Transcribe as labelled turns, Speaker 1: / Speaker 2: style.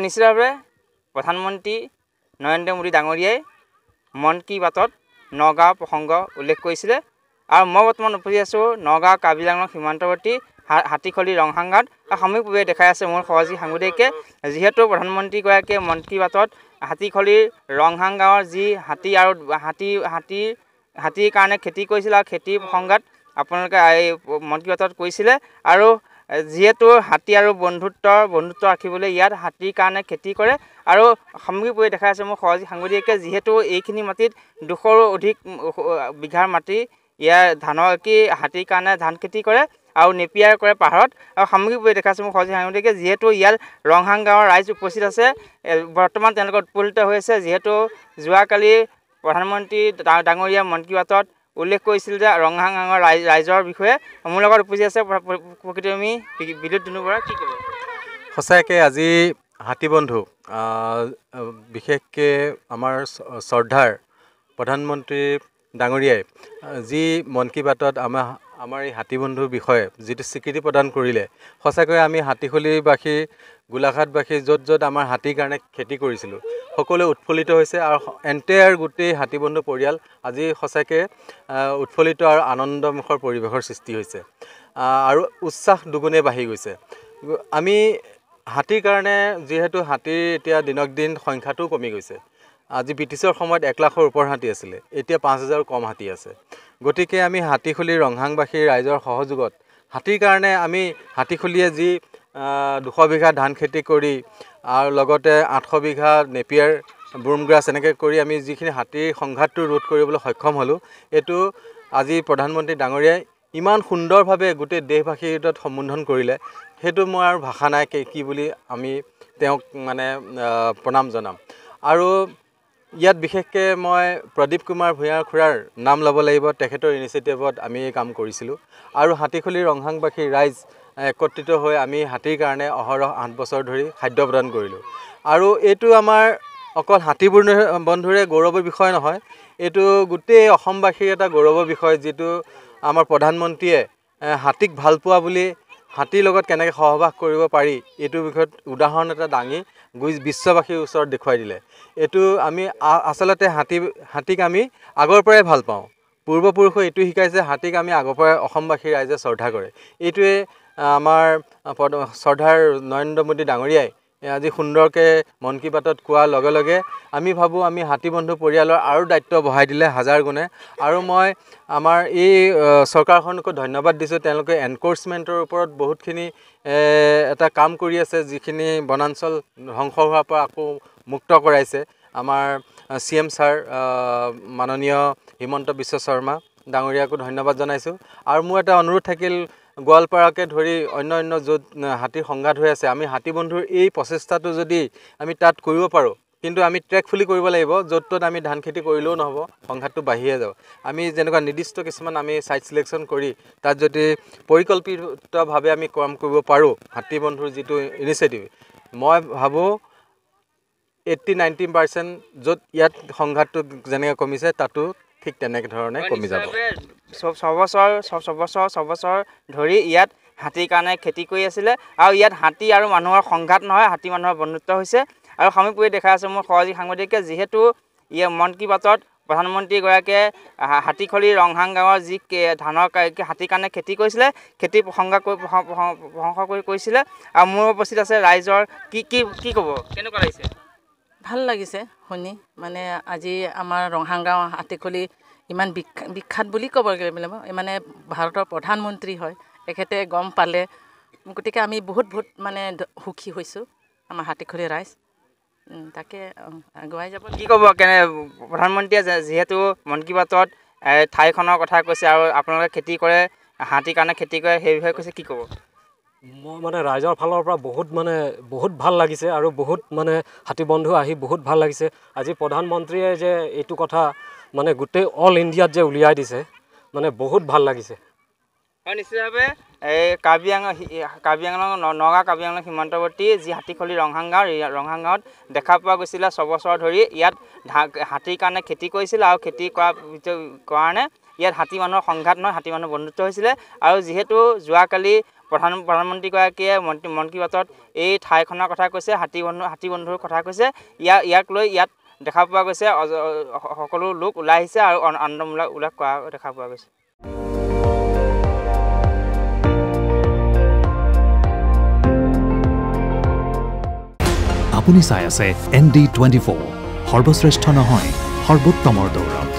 Speaker 1: নিশ্চিতভাৱে প্ৰধানমন্ত্ৰী নৰেন্দ্ৰ মোদী ডাঙৰীয়াই মন কী বাতত নগাঁও প্ৰসংগ উল্লেখ কৰিছিলে আৰু মই বৰ্তমান উপস্থিত আছোঁ নগাঁও কাৰ্বি আংলং সীমান্তৱৰ্তী হাতীখলি ৰংহাংগাত সাময়িকভাৱে দেখাই আছে মোৰ সহযোগী সাংবাদিকে যিহেতু প্ৰধানমন্ত্ৰীগৰাকীয়ে মন কী বাতত হাতীখলিৰ ৰংহাং গাঁৱৰ যি হাতী আৰু হাতীৰ কাৰণে খেতি কৰিছিল আৰু খেতিৰ প্ৰসংগত আপোনালোকে এই মন কী বাতত কৈছিলে আৰু যিহেতু হাতী আৰু বন্ধুত্ব ৰাখিবলৈ ইয়াত হাতীৰ কাৰণে খেতি কৰে আৰু সামগ্ৰিকভাৱে দেখাই আছে মোৰ সহযোগী সাংবাদিকে যিহেতু এইখিনি মাটিত 200ৰো অধিক বিঘাৰ মাটি ইয়াৰ হাতীৰ কাৰণে ধান খেতি কৰে আৰু নেপিয়াৰ কৰে পাহাৰত আৰু সামগ্ৰিকভাৱে দেখাইছে মোৰ সহযোগী সাংবাদিকে যিহেতু ইয়াত ৰংহাং গাঁৱৰ ৰাইজ উপস্থিত আছে বৰ্তমান তেওঁলোকে উৎফুল্লিত হৈ আছে যিহেতু যোৱাকালি প্ৰধানমন্ত্ৰী ডাঙৰীয়া মন কী বাতত উল্লেখ কৰিছিল যে ৰংহাং গাঁৱৰ ৰাইজৰ বিষয়ে মোৰ লগত উপস্থিত আছে প্ৰকৃতপ্ৰেমী বিদ্যুৎ ধুনু বৰা কি ক'ব
Speaker 2: সঁচাকৈ আজি হাতী বন্ধু বিশেষকৈ আমাৰ শ্ৰদ্ধাৰ প্ৰধানমন্ত্ৰী ডাঙৰীয়াই যি মন কী বাতত আমাৰ এই হাতী বন্ধুৰ বিষয়ে যিটো স্বীকৃতি প্ৰদান কৰিলে সঁচাকৈ আমি হাতীখলিবাসী গোলাঘাটবাসী য'ত আমাৰ হাতীৰ কাৰণে খেতি কৰিছিলোঁ সকলোৱে উৎফুল্লিত হৈছে আৰু এণ্টায়াৰ গোটেই হাতী বন্ধু পৰিয়াল আজি সঁচাকৈ উৎফুল্লিত আৰু আনন্দমুখৰ পৰিৱেশৰ সৃষ্টি হৈছে আৰু উৎসাহ দুগুণে বাঢ়ি গৈছে আমি হাতীৰ কাৰণে যিহেতু হাতীৰ এতিয়া দিনক দিন সংখ্যাটোও কমি গৈছে আজি ব্ৰিটিছৰ সময়ত 1 লাখৰ ওপৰ হাতী আছিলে এতিয়া 5,000ৰ কম হাতী আছে গতিকে আমি হাতীখলিৰ ৰংহাংবাসী ৰাইজৰ সহযোগত হাতীৰ কাৰণে আমি হাতীখলিয়ে যি 200 বিঘা ধান খেতি কৰি আৰু লগতে 800 বিঘা নেপিয়াৰ বুমগ্ৰাছ এনেকৈ কৰি আমি যিখিনি হাতীৰ সংঘাতটো ৰোধ কৰিবলৈ সক্ষম হ'লোঁ এইটো আজি প্ৰধানমন্ত্ৰী ডাঙৰীয়াই ইমান সুন্দৰভাৱে গোটেই দেশবাসীৰ ভিতৰত সম্বোধন কৰিলে সেইটো মই আৰু ভাষা নাই কি বুলি আমি তেওঁক মানে প্ৰণাম জনাম আৰু ইয়াত বিশেষকৈ মই প্ৰদীপ কুমাৰ ভূঞা খুৰাৰ নাম ল'ব লাগিব তেখেতৰ ইনিচিয়েটিভত আমি এই কাম কৰিছিলোঁ আৰু হাতীখলিৰ ৰংহাংবাসী ৰাইজ একত্ৰিত হৈ আমি হাতীৰ কাৰণে অহৰহ 8 বছৰ ধৰি খাদ্য প্ৰদান কৰিলোঁ আৰু এইটো আমাৰ অকল হাতী বন্ধুৰে গৌৰৱৰ বিষয় নহয় এইটো গোটেই অসমবাসীৰ এটা গৌৰৱৰ বিষয় যিটো আমাৰ প্ৰধানমন্ত্ৰীয়ে হাতীক ভাল পোৱা বুলি হাতীৰ লগত কেনেকৈ সহবাস কৰিব পাৰি এইটো বিষয়ত উদাহৰণ এটা দাঙি বিশ্ববাসীৰ ওচৰত দেখুৱাই দিলে এইটো আমি আচলতে হাতীক আমি আগৰ পৰাই ভাল পাওঁ পূৰ্বপুৰুষে এইটো শিকাইছে হাতীক আমি আগৰ পৰাই অসমবাসী ৰাইজে শ্ৰদ্ধা কৰে এইটোৱে আমাৰ শ্ৰদ্ধাৰ নৰেন্দ্ৰ মোদী ডাঙৰীয়াই আজি সুন্দৰকৈ মন কী বাতত কোৱাৰ লগে লগে আমি ভাবোঁ আমি হাতী বন্ধু পৰিয়ালৰ আৰু দায়িত্ব বঢ়াই দিলে 1000 গুণে আৰু মই আমাৰ এই চৰকাৰখনকো ধন্যবাদ দিছোঁ তেওঁলোকে এনক্ৰ'চমেণ্টৰ ওপৰত বহুতখিনি এটা কাম কৰি আছে যিখিনি বনাঞ্চল ধ্বংস হোৱাৰ পৰা আকৌ মুক্ত কৰাইছে আমাৰ CM ছাৰ মাননীয় হিমন্ত বিশ্ব শৰ্মা ডাঙৰীয়াকো ধন্যবাদ জনাইছোঁ আৰু মোৰ এটা অনুৰোধ থাকিল গোৱালপাৰাকে ধৰি অন্য য'ত হাতীৰ সংঘাত হৈ আছে আমি হাতী বন্ধুৰ এই প্ৰচেষ্টাটো যদি আমি তাত কৰিব পাৰোঁ কিন্তু আমি ট্ৰেক ফুলি কৰিব লাগিব য'ত আমি ধান খেতি কৰিলেও নহ'ব সংঘাতটো বাঢ়িয়ে যাব আমি যেনেকুৱা নিৰ্দিষ্ট কিছুমান আমি ছাইট চিলেকশ্যন কৰি তাত যদি পৰিকল্পিতভাৱে আমি কাম কৰিব পাৰোঁ হাতী বন্ধুৰ যিটো ইনিচিয়েটিভ মই ভাবোঁ 80-90% য'ত ইয়াত সংঘাতটো যেনেকৈ কমিছে তাতো ঠিক তেনেকৈ ধৰণে কমি যাব ছবছৰ ধৰি ইয়াত হাতীৰ কাৰণে খেতি কৰি আছিলে আৰু ইয়াত হাতী আৰু মানুহৰ সংঘাত নহয় হাতী মানুহৰ বন্ধুত্ব হৈছে আৰু সামগ্ৰিকভাৱে দেখা আছে মোৰ সহযোগী সাংবাদিকে যিহেতু মন কী বাতত প্ৰধানমন্ত্ৰীগৰাকীয়ে হাতীখলিৰ ৰংহাং গাঁৱৰ যি ধানৰ হাতীৰ কাৰণে খেতি কৰিছিলে খেতি প্ৰসংগ কৰি কৰিছিলে আৰু মোৰ উপস্থিত আছে ৰাইজৰ কি ক'ব কেনেকুৱা লাগিছে
Speaker 3: ভাল লাগিছে শুনি মানে আজি আমাৰ ৰংহাং গাঁও হাতীখলি ইমান বিখ্যাত বুলি ক'ব লাগিব মানে ভাৰতৰ প্ৰধানমন্ত্ৰী হয় তেখেতে গম পালে গতিকে আমি বহুত মানে সুখী হৈছোঁ আমাৰ হাতীখলি ৰাইজ তাকে আগুৱাই যাব
Speaker 1: কি ক'ব কেনে প্ৰধানমন্ত্ৰীয়ে যিহেতু মন কী বাতত ঠাইখনৰ কথা কৈছে আৰু আপোনালোকে খেতি কৰে হাতীৰ কাৰণে খেতি কৰে সেই বিষয়ে কৈছে কি ক'ব
Speaker 4: মই মানে ৰাইজৰ ফালৰ পৰা বহুত ভাল লাগিছে আৰু বহুত মানে হাতী বন্ধু আহি বহুত ভাল লাগিছে আজি প্ৰধানমন্ত্ৰীয়ে যে এইটো কথা মানে গোটেই অল ইণ্ডিয়াত যে উলিয়াই দিছে মানে বহুত ভাল লাগিছে
Speaker 1: হয় নিশ্চিতভাৱে এই নগাঁও কাৰ্বি আংলং সীমান্তৱৰ্তী যি হাতীখলি ৰংহাং গাঁৱত দেখা পোৱা গৈছিলে 6 বছৰ ধৰি ইয়াত হাতীৰ কাৰণে খেতি কৰিছিল আৰু খেতি কৰাৰ কাৰণে ইয়াত হাতী মানুহৰ সংঘাত নহয় হাতী মানুহৰ বন্ধুত্ব হৈছিলে আৰু যিহেতু যোৱাকালি প্ৰধানমন্ত্ৰীগৰাকীয়ে মন কী বাতত এই ঠাইখনৰ কথা কৈছে, হাতী বন্ধুৰ কথা কৈছে। ইয়াক লৈ ইয়াত দেখা পোৱা গৈছে সকলো লোক ওলাই আহিছে আৰু আনন্দমূলক উল্লাস কৰা দেখা পোৱা গৈছে।
Speaker 5: আপুনি চাই আছে ND24, সৰ্বশ্ৰেষ্ঠ নহয় সৰ্বোত্তমৰ দৌৰ।